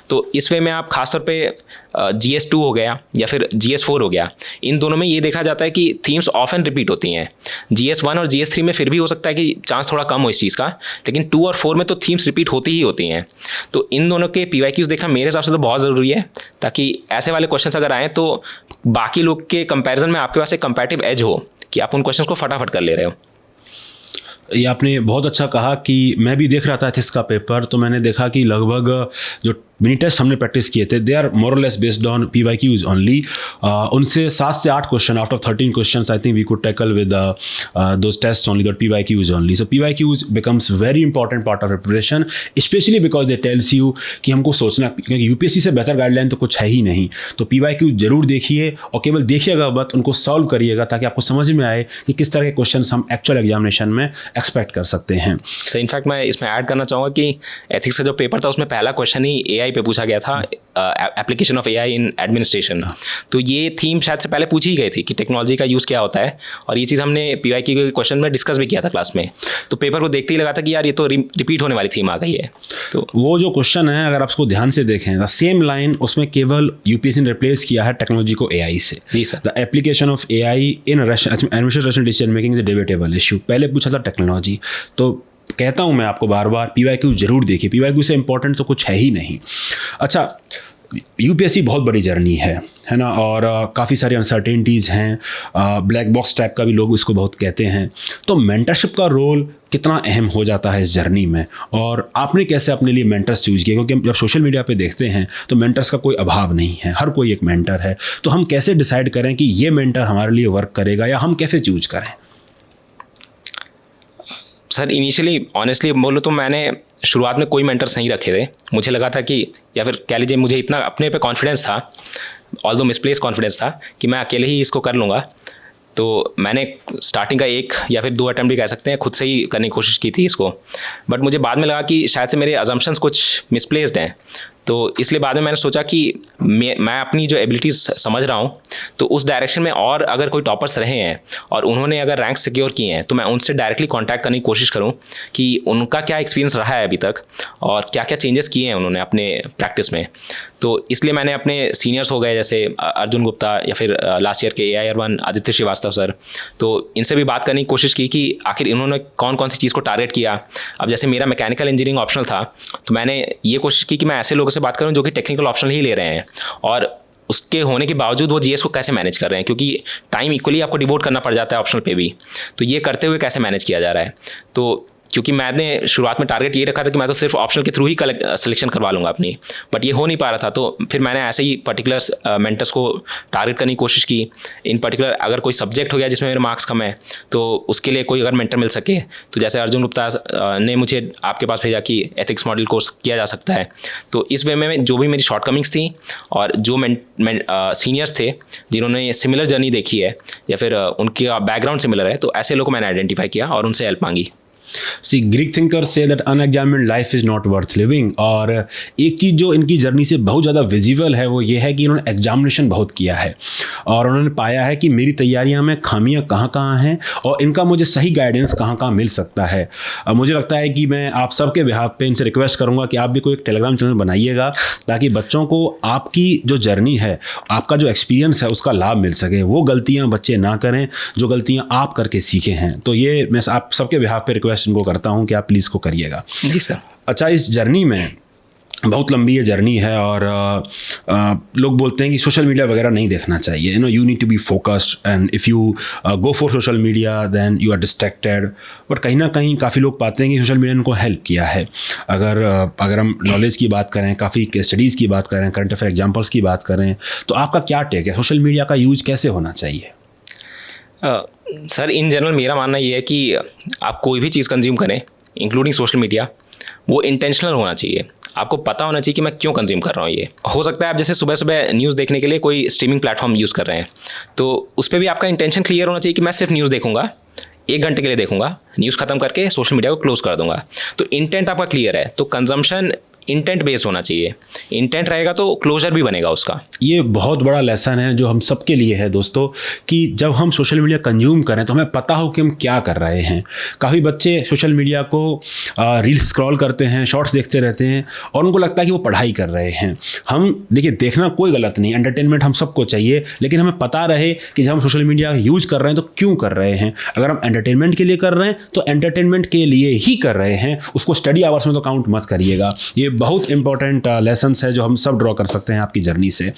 [SPEAKER 2] तो इस वे में आप खासतौर पे GS2 हो गया या फिर GS4 हो गया, इन दोनों में ये देखा जाता है कि थीम्स ऑफन रिपीट होती हैं. GS1 और GS3 में फिर भी हो सकता है कि चांस थोड़ा कम हो इस चीज़ का, लेकिन 2 और 4 में तो थीम्स रिपीट होती ही होती हैं. तो इन दोनों के PYQs देखना मेरे हिसाब से तो बहुत ज़रूरी है, ताकि ऐसे वाले क्वेश्चंस अगर आएँ तो बाकी लोग के कंपैरिजन में आपके पास एक कंपैरेटिव एज हो कि आप उन क्वेश्चंस को फटाफट कर ले रहे हो.
[SPEAKER 1] ये आपने बहुत अच्छा कहा कि मैं भी देख रहा था एथिक्स का पेपर, तो मैंने देखा कि लगभग जो मिनी टेस्ट हमने प्रैक्टिस किए थे, दे आर मोर और less based on PYQs only. उनसे 7 से 8 question out of 13 questions I think we could tackle with those test only, that PYQs only. So PYQs becomes very important part of preparation, specially because they tells you कि हमको सोचना, क्योंकि UPSC से बेहतर guideline तो कुछ है ही नहीं. तो PYQ जरूर देखिए और केवल देखिएगा मत, उनको सॉल्व करिएगा ताकि आपको समझ में आए कि किस तरह के क्वेश्चन हम एक्चुअल एग्जामिनेशन में एक्सपेक्ट कर सकते हैं.
[SPEAKER 2] सो इनफैक्ट मैं इसमें ऐड करना चाहूँगा कि एथिक्स का जो पेपर था उसमें पहला क्वेश्चन ही AI पे पूछा गया था, application of AI in administration. तो ये थीम शायद से पहले पूछी ही गई थी कि टेक्नोलॉजी का यूज़ क्या होता है, और ये चीज़ हमने PYQ के क्वेश्चन में डिस्कस भी किया था क्लास में. तो पेपर को देखते ही लगा था कि यार ये तो रिपीट होने वाली थीम आ गई है. तो
[SPEAKER 1] वो जो क्वेश्चन है, अगर आप उसको ध्यान से देखें, द सेम लाइन उसमें केवल UPSC ने रिप्लेस किया है टेक्नोलॉजी को AI से.
[SPEAKER 2] जी sir.
[SPEAKER 1] The application of AI in administration decision making is a debatable issue. पहले पूछा था टेक्नोलॉजी. तो कहता हूँ मैं आपको बार बार, PYQ जरूर देखिए, PYQ से इंपॉर्टेंट तो कुछ है ही नहीं. अच्छा, UPSC बहुत बड़ी जर्नी है ना, और काफ़ी सारी अनसर्टेनिटीज़ हैं, ब्लैक बॉक्स टाइप का भी लोग इसको बहुत कहते हैं. तो मेंटरशिप का रोल कितना अहम हो जाता है इस जर्नी में, और आपने कैसे अपने लिए मेंटर्स चूज किए? क्योंकि हम जब सोशल मीडिया पे देखते हैं तो मेंटर्स का कोई अभाव नहीं है, हर कोई एक मेंटर है. तो हम कैसे डिसाइड करें कि ये मेंटर हमारे लिए वर्क करेगा, या हम कैसे चूज करें?
[SPEAKER 2] सर इनिशियली ऑनेस्टली बोलो तो मैंने शुरुआत में कोई मेंटर्स नहीं रखे थे. मुझे लगा था कि, या फिर कह लीजिए मुझे इतना अपने पे कॉन्फिडेंस था, ऑल्दो मिसप्लेस कॉन्फिडेंस था, कि मैं अकेले ही इसको कर लूँगा. तो मैंने स्टार्टिंग का 1 या फिर 2 अटैम्प्ट भी कह सकते हैं खुद से ही करने की कोशिश की थी इसको. बट मुझे बाद में लगा कि शायद से मेरे अजम्पशंस कुछ मिसप्लेस्ड हैं. तो इसलिए बाद में मैंने सोचा कि मैं अपनी जो एबिलिटीज़ समझ रहा हूँ, तो उस डायरेक्शन में और अगर कोई टॉपर्स रहे हैं और उन्होंने अगर रैंक सिक्योर किए हैं, तो मैं उनसे डायरेक्टली कांटेक्ट करने की कोशिश करूँ कि उनका क्या एक्सपीरियंस रहा है अभी तक और क्या क्या चेंजेस किए हैं उन्होंने अपने प्रैक्टिस में. तो इसलिए मैंने अपने सीनियर्स हो गए जैसे अर्जुन गुप्ता, या फिर लास्ट ईयर के AIR1 आदित्य श्रीवास्तव सर, तो इनसे भी बात करने की कोशिश की कि आखिर इन्होंने कौन कौन सी चीज़ को टारगेट किया. अब जैसे मेरा मैकेनिकल इंजीनियरिंग ऑप्शनल था, तो मैंने ये कोशिश की कि मैं ऐसे लोगों से बात करूं जो कि टेक्निकल ऑप्शनल ही ले रहे हैं, और उसके होने के बावजूद वो GS को कैसे मैनेज कर रहे हैं, क्योंकि टाइम इक्वली आपको डिवोट करना पड़ जाता है ऑप्शनल पे भी. तो ये करते हुए कैसे मैनेज किया जा रहा है. तो क्योंकि मैंने शुरुआत में टारगेट ये रखा था कि मैं तो सिर्फ ऑप्शनल के थ्रू ही सिलेक्शन करवा लूँगा अपनी, बट ये हो नहीं पा रहा था. तो फिर मैंने ऐसे ही पर्टिकुलर मेंटर्स को टारगेट करने की कोशिश की. इन पर्टिकुलर अगर कोई सब्जेक्ट हो गया जिसमें मेरे मार्क्स कम है, तो उसके लिए कोई अगर मेंटर मिल सके, तो जैसे अर्जुन गुप्ता ने मुझे आपके पास भेजा कि एथिक्स मॉडल कोर्स किया जा सकता है. तो इस वे में जो भी मेरी शॉर्टकमिंग्स थी और जो सीनियर्स थे जिन्होंने सिमिलर जर्नी देखी है या फिर उनका बैकग्राउंड सिमिलर है, तो ऐसे लोगों को मैंने आइडेंटिफाई किया और उनसे हेल्प मांगी.
[SPEAKER 1] See Greek thinkers say that unexamined life is not worth living. और एक चीज़ जो इनकी जर्नी से बहुत ज़्यादा विजिबल है वो ये है कि इन्होंने एग्जामिनेशन बहुत किया है और उन्होंने पाया है कि मेरी तैयारियां में खामियां कहाँ हैं और इनका मुझे सही गाइडेंस कहाँ मिल सकता है. मुझे लगता है कि मैं आप सबके बिहाफ पे इनसे रिक्वेस्ट करूँगा कि आप भी कोई एक टेलीग्राम चैनल बनाइएगा ताकि बच्चों को आपकी जो जर्नी है, आपका जो एक्सपीरियंस है, उसका लाभ मिल सके. वो गलतियाँ बच्चे ना करें जो गलतियाँ आप करके सीखे हैं. तो ये मैं आप सबके बिहाफ पे रिक्वेस्ट इनको करता हूँ कि आप प्लीज़ को करिएगा.
[SPEAKER 2] जी सर.
[SPEAKER 1] अच्छा, इस जर्नी में बहुत लंबी ये जर्नी है और लोग बोलते हैं कि सोशल मीडिया वगैरह नहीं देखना चाहिए, you need to be focused and if you go for social media then you are distracted. But कहीं ना कहीं काफ़ी लोग पाते हैं कि सोशल मीडिया ने उनको हेल्प किया है। अगर हम नॉलेज की बात करें, काफ़ी केस स्टडीज़ की बात करें, करंट अफेयर एग्जाम्पल्स की बात करें, तो आपका क्या टेक है, सोशल मीडिया का यूज कैसे होना चाहिए?
[SPEAKER 2] सर इन जनरल मेरा मानना ये है कि आप कोई भी चीज़ कंज्यूम करें इंक्लूडिंग सोशल मीडिया, वो इंटेंशनल होना चाहिए। आपको पता होना चाहिए कि मैं क्यों कंज्यूम कर रहा हूँ। ये हो सकता है आप जैसे सुबह सुबह न्यूज़ देखने के लिए कोई स्ट्रीमिंग प्लेटफॉर्म यूज़ कर रहे हैं, तो उस पर भी आपका इंटेंशन क्लियर होना चाहिए कि मैं सिर्फ न्यूज़ देखूंगा, 1 घंटे के लिए देखूंगा, न्यूज़ खत्म करके सोशल मीडिया को क्लोज कर दूंगा। तो इंटेंट आपका क्लियर है, तो कंजम्पशन इंटेंट बेस्ड होना चाहिए। इंटेंट रहेगा तो क्लोजर भी बनेगा उसका।
[SPEAKER 1] ये बहुत बड़ा लेसन है जो हम सबके लिए है दोस्तों, कि जब हम सोशल मीडिया कंज्यूम करें तो हमें पता हो कि हम क्या कर रहे हैं। काफ़ी बच्चे सोशल मीडिया को रील्स स्क्रॉल करते हैं, शॉर्ट्स देखते रहते हैं और उनको लगता है कि वो पढ़ाई कर रहे हैं। हम देखिए, देखना कोई गलत नहीं, एंटरटेनमेंट हम सबको चाहिए, लेकिन हमें पता रहे कि जब हम सोशल मीडिया यूज कर रहे हैं तो क्यों कर रहे हैं। अगर हम एंटरटेनमेंट के लिए कर रहे हैं तो एंटरटेनमेंट के लिए ही कर रहे हैं, उसको स्टडी आवर्स में तो काउंट मत करिएगा। ये बहुत इंपॉर्टेंट लेसन्स है जो हम सब ड्रॉ कर सकते हैं आपकी जर्नी से।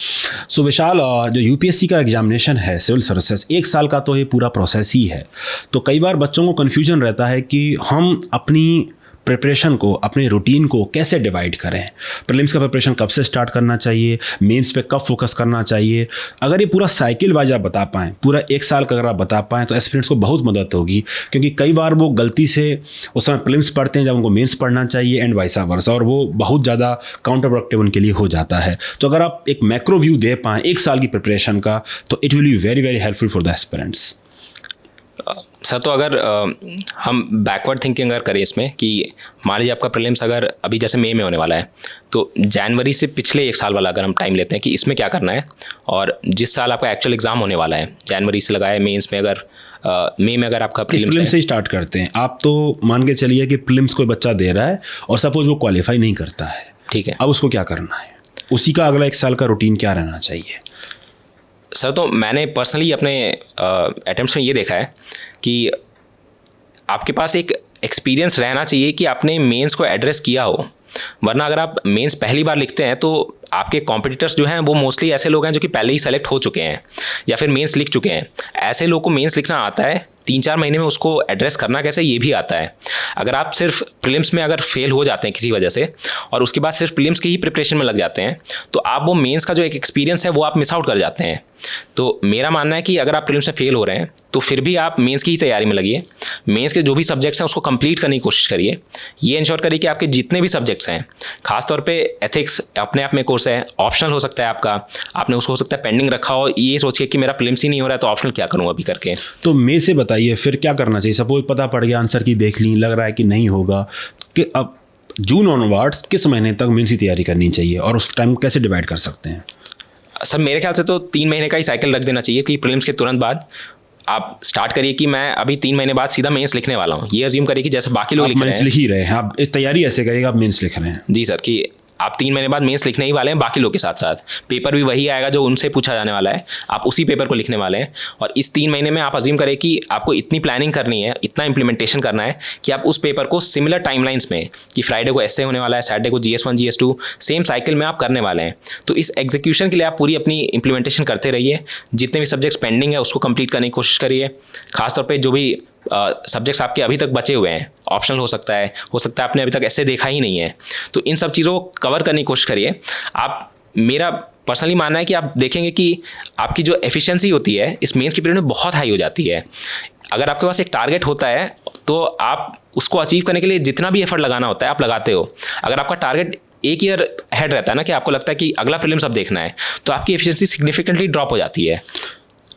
[SPEAKER 1] सो विशाल, जो यूपीएससी का एग्जामिनेशन है सिविल सर्विसेज, 1 साल का तो ये पूरा प्रोसेस ही है। तो कई बार बच्चों को कन्फ्यूजन रहता है कि हम अपनी प्रिपरेशन को, अपने रूटीन को कैसे डिवाइड करें। प्रीलिम्स का प्रिपरेशन कब से स्टार्ट करना चाहिए, मेंस पे कब फोकस करना चाहिए। अगर ये पूरा साइकिल वाइज आप बता पाएँ, पूरा 1 साल का अगर आप बता पाएँ तो एस्पिरेंट्स को बहुत मदद होगी, क्योंकि कई बार वो गलती से उस समय प्रीलिम्स पढ़ते हैं जब उनको मेंस पढ़ना चाहिए एंड वाइस वर्सा, और वो बहुत ज़्यादा काउंटर प्रोडक्टिव उनके लिए हो जाता है। तो अगर आप एक मैक्रो व्यू दे पाएँ 1 साल की प्रिपरेशन का, तो it will be very very helpful for the aspirants.
[SPEAKER 2] Sir तो अगर हम बैकवर्ड थिंकिंग अगर करें इसमें कि मान लीजिए आपका प्रीलिम्स अगर अभी जैसे मई में होने वाला है, तो जनवरी से पिछले 1 साल वाला अगर हम टाइम लेते हैं कि इसमें क्या करना है, और जिस साल आपका एक्चुअल एग्जाम होने वाला है जनवरी से लगाए मेंस में, अगर मई में अगर आपका
[SPEAKER 1] प्रीलिम्स से ही स्टार्ट करते हैं। आप तो मान के चलिए कि प्रीलिम्स कोई बच्चा दे रहा है और सपोज वो क्वालिफाई नहीं करता है,
[SPEAKER 2] ठीक है,
[SPEAKER 1] अब उसको क्या करना है, उसी का अगला 1 साल का रूटीन क्या रहना चाहिए?
[SPEAKER 2] सर तो मैंने पर्सनली अपने अटेम्प्ट्स में ये देखा है कि आपके पास एक एक्सपीरियंस रहना चाहिए कि आपने मेंस को एड्रेस किया हो। वरना अगर आप मेंस पहली बार लिखते हैं तो आपके कॉम्पिटिटर्स जो हैं वो मोस्टली ऐसे लोग हैं जो कि पहले ही सेलेक्ट हो चुके हैं या फिर मेंस लिख चुके हैं। ऐसे लोग को मेंस लिखना आता है, 3-4 महीने में उसको एड्रेस करना कैसे ये भी आता है। अगर आप सिर्फ प्रीलिम्स में अगर फेल हो जाते हैं किसी वजह से और उसके बाद सिर्फ प्रीलिम्स की ही प्रिपरेशन में लग जाते हैं, तो आप वो मेंस का जो एक एक्सपीरियंस है वो आप मिस आउट कर जाते हैं। तो मेरा मानना है कि अगर आप प्रीलिम्स में फेल हो रहे हैं तो फिर भी आप मेंस की ही तैयारी में लगिए। मेंस के जो भी सब्जेक्ट्स हैं उसको कंप्लीट करने की कोशिश करिए। ये इंश्योर करिए कि आपके जितने भी सब्जेक्ट्स हैं, खासतौर पे एथिक्स अपने आप में कोर्स है, ऑप्शनल हो सकता है आपका, आपने उसको हो सकता है पेंडिंग रखा हो, ये सोचिए कि मेरा प्रीलिम्स ही नहीं हो रहा है तो ऑप्शनल क्या करूँगा अभी करके।
[SPEAKER 1] तो मे से बताइए फिर क्या करना चाहिए। सपोज पता पड़ गया, आंसर की देख ली, लग रहा है कि नहीं होगा, कि अब जून ऑनवर्ड्स किस महीने तक मेंस की तैयारी करनी चाहिए और उस टाइम कैसे डिवाइड कर सकते हैं?
[SPEAKER 2] सर मेरे ख्याल से तो 3 महीने का ही साइकिल रख देना चाहिए कि प्रीलिम्स के तुरंत बाद आप स्टार्ट करिए कि मैं अभी 3 महीने बाद सीधा मेंस लिखने वाला हूँ। ये अज्यूम करिए कि जैसे बाकी लोग लिख
[SPEAKER 1] रहे हैं, आप इस तैयारी ऐसे करिएगा आप मेंस लिख रहे हैं।
[SPEAKER 2] जी सर, कि आप 3 महीने बाद मेंस लिखने ही वाले हैं बाकी लोग के साथ साथ। पेपर भी वही आएगा जो उनसे पूछा जाने वाला है, आप उसी पेपर को लिखने वाले हैं। और इस 3 महीने में आप अज्यूम करें कि आपको इतनी प्लानिंग करनी है, इतना इंप्लीमेंटेशन करना है कि आप उस पेपर को सिमिलर टाइमलाइंस में, कि फ्राइडे को एसए होने वाला है, सैटरडे को GS1 GS2 सेम साइकिल में आप करने वाले हैं। तो इस एग्जीक्यूशन के लिए आप पूरी अपनी इंप्लीमेंटेशन करते रहिए। जितने भी सब्जेक्ट्स पेंडिंग है उसको कंप्लीट करने की कोशिश करिए। खासतौर पर जो भी सब्जेक्ट्स आपके अभी तक बचे हुए हैं, ऑप्शनल हो सकता है आपने अभी तक ऐसे देखा ही नहीं है, तो इन सब चीज़ों को कवर करने की कोशिश करिए आप। मेरा पर्सनली मानना है कि आप देखेंगे कि आपकी जो एफिशिएंसी होती है इस मेंस की पीरियड में बहुत हाई हो जाती है। अगर आपके पास एक टारगेट होता है तो आप उसको अचीव करने के लिए जितना भी एफर्ट लगाना होता है आप लगाते हो। अगर आपका टारगेट एक ईयर हेड रहता है ना, कि आपको लगता है कि अगला प्रीलिम्स अब देखना है, तो आपकी एफिशिएंसी सिग्निफिकेंटली ड्रॉप हो जाती है।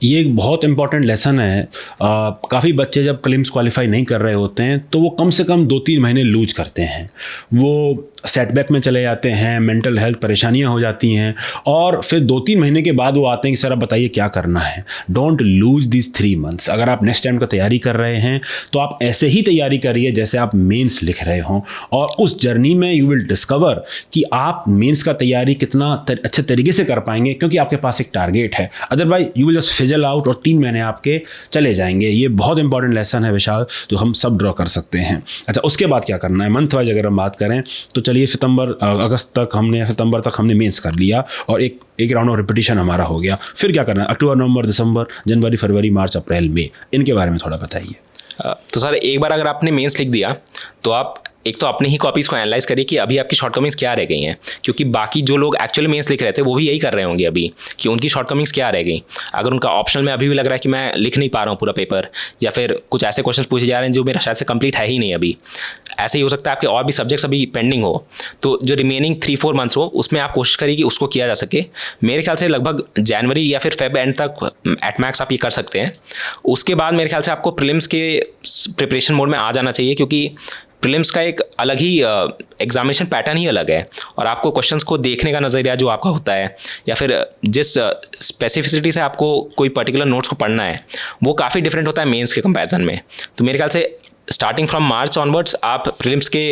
[SPEAKER 1] ये एक बहुत इंपॉर्टेंट लेसन है। काफ़ी बच्चे जब प्रीलिम्स क्वालिफाई नहीं कर रहे होते हैं तो वो कम से कम 2-3 महीने लूज करते हैं, वो सेटबैक में चले जाते हैं, मेंटल हेल्थ परेशानियां हो जाती हैं, और फिर 2-3 महीने के बाद वो आते हैं कि सर अब बताइए क्या करना है। Don't lose this 3 months. अगर आप नेक्स्ट टाइम का तैयारी कर रहे हैं तो आप ऐसे ही तैयारी करिए जैसे आप मेंस लिख रहे हों, और उस जर्नी में यू विल डिस्कवर कि आप मेंस का तैयारी कितना अच्छे तरीके से कर पाएंगे, क्योंकि आपके पास एक टारगेट है। Otherwise you will just fizzle out और 3 महीने आपके चले जाएंगे। ये बहुत इंपॉर्टेंट लेसन है विशाल, जो हम सब ड्रॉ कर सकते हैं। अच्छा, उसके बाद क्या करना है मंथ वाइज अगर हम बात करें तो चलिए सितंबर तक हमने मेंस कर लिया और एक राउंड ऑफ रिपीटिशन हमारा हो गया, फिर क्या करना है? अक्टूबर, नवंबर, दिसंबर, जनवरी, फरवरी, मार्च, अप्रैल, मई, इनके बारे में थोड़ा बताइए।
[SPEAKER 2] तो सर एक बार अगर आपने मेंस लिख दिया तो आप एक तो अपनी ही कॉपीज़ को एनालाइज करिए कि अभी आपकी शॉर्टकमिंग्स क्या रह गई हैं, क्योंकि बाकी जो लोग एक्चुअली मेंस लिख रहे थे वो भी यही कर रहे होंगे अभी कि उनकी शॉर्टकमिंग्स क्या रह गई। अगर उनका ऑप्शनल में अभी भी लग रहा है कि मैं लिख नहीं पा रहा हूँ पूरा पेपर, या फिर कुछ ऐसे क्वेश्चन पूछे जा रहे हैं जो मेरा शायद से कंप्लीट है ही नहीं अभी, ऐसे ही हो सकता है आपके और भी सब्जेक्ट्स अभी पेंडिंग हो, तो जो रिमेनिंग 3-4 मंथ्स हो उसमें आप कोशिश करिए कि उसको किया जा सके। मेरे ख्याल से लगभग जनवरी या फिर फेब एंड तक एट मैक्स आप ये कर सकते हैं। उसके बाद मेरे ख्याल से आपको प्रीलिम्स के प्रिपरेशन मोड में आ जाना चाहिए, क्योंकि प्रीलिम्स का एक अलग ही एग्जामिनेशन पैटर्न ही अलग है, और आपको क्वेश्चंस को देखने का नज़रिया जो आपका होता है, या फिर जिस स्पेसिफिसिटी से आपको कोई पर्टिकुलर नोट्स को पढ़ना है, वो काफ़ी डिफरेंट होता है मेंस के कंपैरिजन में। तो मेरे ख्याल से स्टार्टिंग फ्रॉम मार्च ऑनवर्ड्स आप प्रीलिम्स के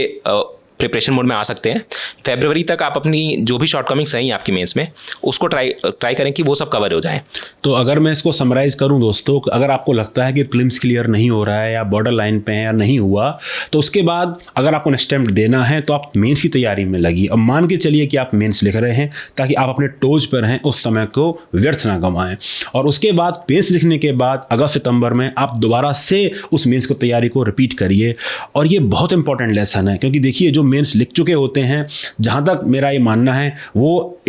[SPEAKER 2] प्रिपरेशन मोड में आ सकते हैं। फरवरी तक आप अपनी जो भी शॉर्टकमिंग्स हैं आपकी मेंस में उसको ट्राई करें कि वो सब कवर हो जाए।
[SPEAKER 1] तो अगर मैं इसको समराइज़ करूं दोस्तों, अगर आपको लगता है कि प्रीलिम्स क्लियर नहीं हो रहा है या बॉर्डर लाइन पे है या नहीं हुआ, तो उसके बाद अगर आपको नेक्स्ट अटेम्प्ट देना है तो आप मेंस की तैयारी में लगी। अब मान के चलिए कि आप मेंस लिख रहे हैं ताकि आप अपने टोज पर हैं, उस समय को व्यर्थ ना गंवाएं, और उसके बाद मेंस लिखने के बाद अगस्त सितंबर में आप दोबारा से उस मेंस को तैयारी को रिपीट करिए। और ये बहुत इंपॉर्टेंट लेसन है, क्योंकि देखिए जो मेंस लिख चुके होते हैं, जहाँ तक मेरा ये मानना है, वो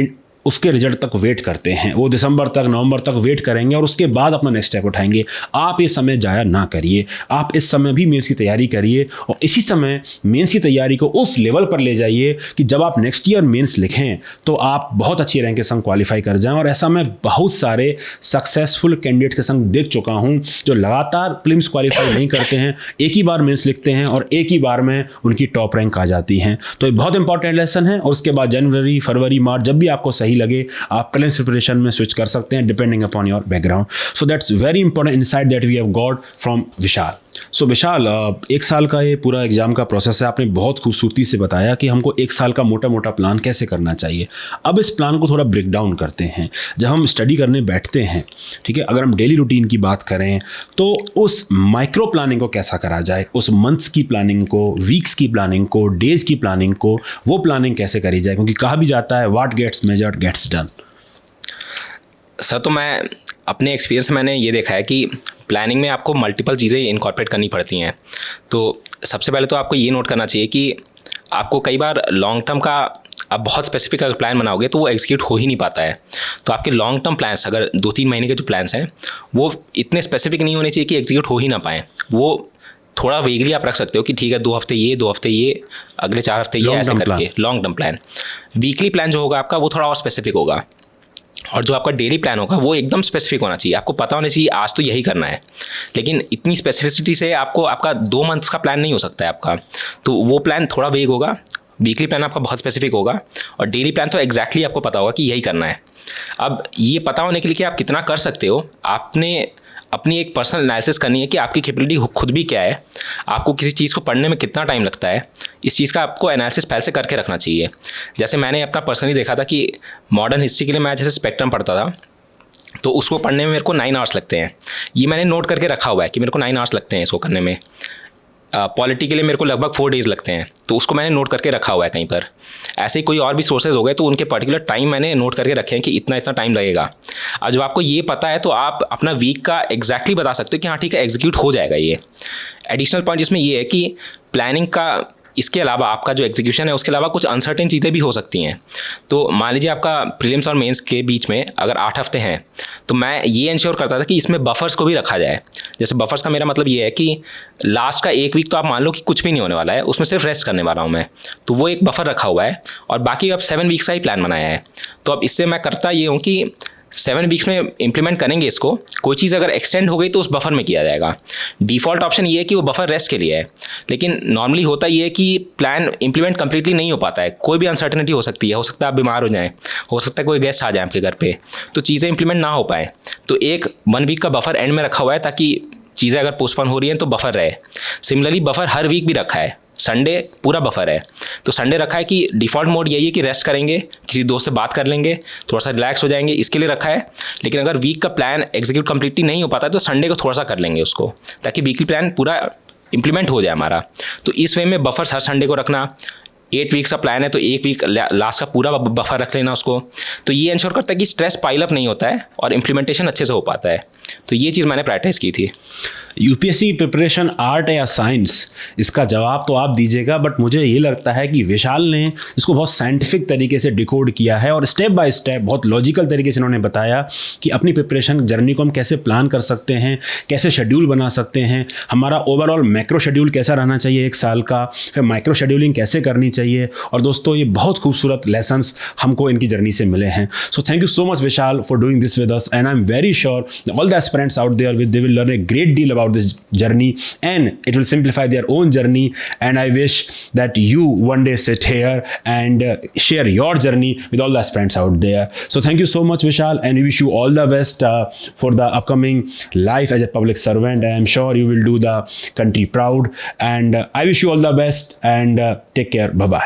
[SPEAKER 1] उसके रिजल्ट तक वेट करते हैं, वो दिसंबर तक, नवंबर तक वेट करेंगे और उसके बाद अपना नेक्स्ट स्टेप उठाएंगे। आप ये समय जाया ना करिए, आप इस समय भी मेंस की तैयारी करिए, और इसी समय मेंस की तैयारी को उस लेवल पर ले जाइए कि जब आप नेक्स्ट ईयर मेंस लिखें तो आप बहुत अच्छी रैंक के संग क्वालिफाई कर जाएं। और ऐसा मैं बहुत सारे सक्सेसफुल कैंडिडेट के संग देख चुका हूँ जो लगातार प्रीलिम्स क्वालिफाई नहीं करते हैं, एक ही बार मेंस लिखते हैं और एक ही बार में उनकी टॉप रैंक आ जाती हैं। तो ये बहुत इंपॉर्टेंट लेसन है। और उसके बाद जनवरी, फरवरी, मार्च, जब भी आपको सही लगे आप प्रीलिम्स प्रिपरेशन में स्विच कर सकते हैं depending upon your background. So that's very important insight that we have got from Vishal. So Vishal, एक साल का ये पूरा एग्जाम का प्रोसेस है, आपने बहुत खूबसूरती से बताया कि हमको एक साल का मोटा मोटा प्लान कैसे करना चाहिए। अब इस प्लान को थोड़ा ब्रेक डाउन करते हैं। जब हम स्टडी करने बैठते हैं, ठीक है, अगर हम डेली रूटीन की बात करें तो उस माइक्रो प्लानिंग को कैसा करा जाए, उस मंथ्स की प्लानिंग को, वीक्स की प्लानिंग को, डेज की प्लानिंग को, वो प्लानिंग कैसे करी जाए, क्योंकि कहा भी जाता है what gets measured gets done.
[SPEAKER 2] Sir तो मैं अपने एक्सपीरियंस से मैंने ये देखा है कि प्लानिंग में आपको मल्टीपल चीज़ें इनकॉर्पोरेट करनी पड़ती हैं। तो सबसे पहले तो आपको ये नोट करना चाहिए कि आपको कई बार लॉन्ग टर्म का आप बहुत स्पेसिफिक अगर प्लान बनाओगे तो वो एग्जीक्यूट हो ही नहीं पाता है। तो आपके लॉन्ग टर्म प्लान्स, अगर 2-3 महीने के जो प्लान्स हैं वो इतने स्पेसिफिक नहीं होने चाहिए कि एग्जीक्यूट हो ही ना पाएँ। वो थोड़ा वेगली आप रख सकते हो कि ठीक है 2 हफ्ते ये, 2 हफ्ते ये, अगले 4 हफ्ते ये, ऐसे करके long term plan. Weekly plan जो होगा आपका वो थोड़ा और स्पेसिफिक होगा, और जो आपका डेली प्लान होगा वो एकदम स्पेसिफिक होना चाहिए। आपको पता होना चाहिए आज तो यही करना है, लेकिन इतनी स्पेसिफिसिटी से आपको आपका 2 मंथ्स का प्लान नहीं हो सकता है आपका, तो वो प्लान थोड़ा वेग होगा। वीकली प्लान आपका बहुत स्पेसिफिक होगा, और डेली प्लान तो एग्जैक्टली आपको पता होगा कि यही करना है। अब ये पता होने के लिए कि आप कितना कर सकते हो, आपने अपनी एक पर्सनल एनालिसिस करनी है कि आपकी कैपेबिलिटी खुद भी क्या है, आपको किसी चीज़ को पढ़ने में कितना टाइम लगता है। इस चीज़ का आपको एनालिसिस पहले से करके रखना चाहिए। जैसे मैंने अपना पर्सनली देखा था कि मॉडर्न हिस्ट्री के लिए मैं जैसे स्पेक्ट्रम पढ़ता था, तो उसको पढ़ने में मेरे को 9 आवर्स लगते हैं। ये मैंने नोट करके रखा हुआ है कि मेरे को 9 आवर्स लगते हैं इसको करने में। पॉलिटी के लिए मेरे को लगभग 4 डेज़ लगते हैं, तो उसको मैंने नोट करके रखा हुआ है कहीं पर। ऐसे ही कोई और भी सोर्सेज हो गए तो उनके पर्टिकुलर टाइम मैंने नोट करके रखे हैं कि इतना इतना टाइम लगेगा। अब जब आपको ये पता है तो आप अपना वीक का एग्जैक्टली बता सकते हो कि हाँ ठीक है एग्जीक्यूट हो जाएगा ये। एडिशनल पॉइंट इसमें ये है कि प्लानिंग का इसके अलावा आपका जो एग्जीक्यूशन है उसके अलावा कुछ अनसर्टेन चीज़ें भी हो सकती हैं। तो मान लीजिए आपका प्रीलिम्स और मेंस के बीच में अगर 8 हफ्ते हैं, तो मैं ये इंश्योर करता था कि इसमें बफर्स को भी रखा जाए। जैसे बफर्स का मेरा मतलब ये है कि लास्ट का 1 वीक तो आप मान लो कि कुछ भी नहीं होने वाला है, उसमें सिर्फ रेस्ट करने वाला हूँ मैं, तो वो एक बफर रखा हुआ है, और बाकी अब 7 वीक्स का ही प्लान बनाया है। तो अब इससे मैं करता ये हूँ कि 7 वीक्स में इंप्लीमेंट करेंगे इसको। कोई चीज़ अगर एक्सटेंड हो गई तो उस बफर में किया जाएगा। डिफ़ॉल्ट ऑप्शन ये है कि वो बफर रेस्ट के लिए है, लेकिन नॉर्मली होता ये है कि प्लान इंप्लीमेंट कंप्लीटली नहीं हो पाता है। कोई भी अनसर्टेनिटी हो सकती है, हो सकता है आप बीमार हो जाएं, हो सकता है कोई गेस्ट आ जाए आपके घर पे, तो चीज़ें इंप्लीमेंट ना हो पाए। तो एक 1 वीक का बफर एंड में रखा हुआ है ताकि चीज़ें अगर पोस्टपोन हो रही हैं तो बफर रहे। सिमिलरली बफर हर वीक भी रखा है, संडे पूरा बफर है। तो संडे रखा है कि डिफ़ॉल्ट मोड यही है कि रेस्ट करेंगे, किसी दोस्त से बात कर लेंगे, थोड़ा सा रिलैक्स हो जाएंगे, इसके लिए रखा है। लेकिन अगर वीक का प्लान एग्जीक्यूट कंप्लीटली नहीं हो पाता है तो संडे को थोड़ा सा कर लेंगे उसको, ताकि वीकली प्लान पूरा इंप्लीमेंट हो जाए हमारा। तो इस वे में बफर्स हर संडे को रखना, 8 वीक्स का प्लान है तो 1 वीक लास्ट का पूरा बफर रख लेना उसको। तो ये इंश्योर करता है कि स्ट्रेस पाइल अप नहीं होता है और इम्प्लीमेंटेशन अच्छे से हो पाता है। तो ये चीज़ मैंने प्रैक्टिस की थी।
[SPEAKER 1] यूपीएससी प्रिपरेशन आर्ट या साइंस, इसका जवाब तो आप दीजिएगा, बट मुझे ये लगता है कि विशाल ने इसको बहुत साइंटिफिक तरीके से डिकोड किया है और स्टेप बाय स्टेप बहुत लॉजिकल तरीके से उन्होंने बताया कि अपनी प्रिपरेशन जर्नी को हम कैसे प्लान कर सकते हैं, कैसे शेड्यूल बना सकते हैं, हमारा ओवरऑल मैक्रो शेड्यूल कैसा रहना चाहिए 1 साल का, फिर माइक्रो शेड्यूलिंग कैसे करनी चाहिए। और दोस्तों ये बहुत खूबसूरत लेसन्स हमको इनकी जर्नी से मिले हैं। सो thank you so much Vishal for doing this with us, and I am very sure all the aspirants out there they will learn a great deal about this journey and it will simplify their own journey. And I wish that you one day sit here and share your journey with all the aspirants out there. So thank you so much Vishal, and we wish you all the best for the upcoming life as a public servant. I am sure you will do the country proud, and I wish you all the best, and take care. Bye bye.